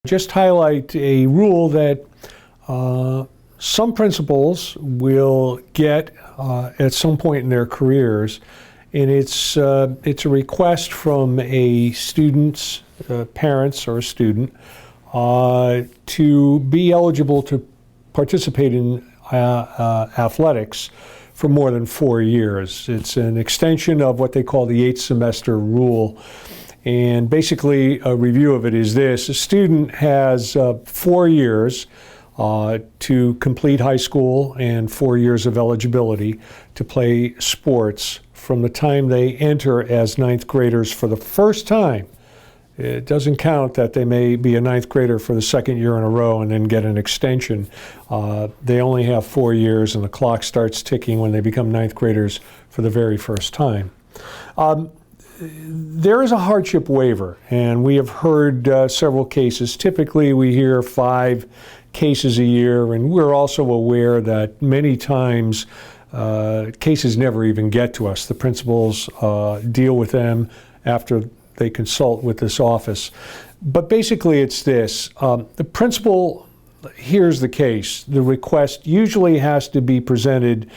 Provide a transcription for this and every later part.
Just highlight a rule that some principals will get at some point in their careers, and it's a request from a student's parents or a student to be eligible to participate in athletics for more than 4 years. It's an extension of what they call the 8th semester rule. And basically, a review of it is this: a student has 4 years to complete high school and 4 years of eligibility to play sports from the time they enter as ninth graders for the first time. It doesn't count that they may be a ninth grader for the second year in a row and then get an extension. They only have 4 years, and the clock starts ticking when they become ninth graders for the very first time. There is a hardship waiver, and we have heard several cases. Typically, we hear 5 cases a year, and we're also aware that many times cases never even get to us. The principals deal with them after they consult with this office. But basically, it's this. The principal hears the case. The request usually has to be presented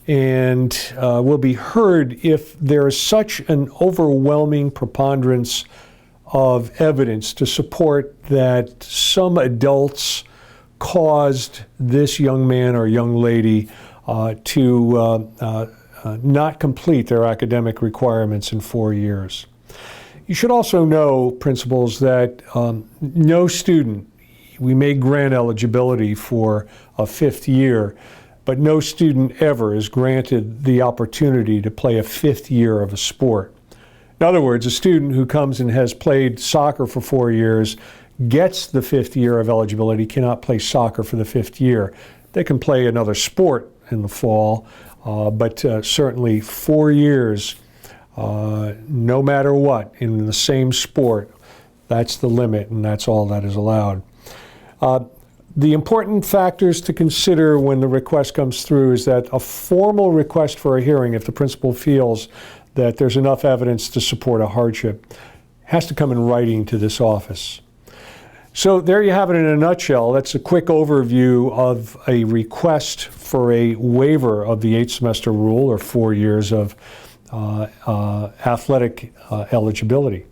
and will be heard if there is such an overwhelming preponderance of evidence to support that some adults caused this young man or young lady to not complete their academic requirements in 4 years. You should also know, principals, that no student, we may grant eligibility for a 5th year, but no student ever is granted the opportunity to play a 5th year of a sport. In other words, a student who comes and has played soccer for 4 years gets the 5th year of eligibility, cannot play soccer for the 5th year. They can play another sport in the fall, but certainly 4 years, no matter what, in the same sport, that's the limit, and that's all that is allowed. The important factors to consider when the request comes through is that a formal request for a hearing, if the principal feels that there's enough evidence to support a hardship, has to come in writing to this office. So there you have it in a nutshell. That's a quick overview of a request for a waiver of the 8th semester rule, or 4 years of athletic eligibility.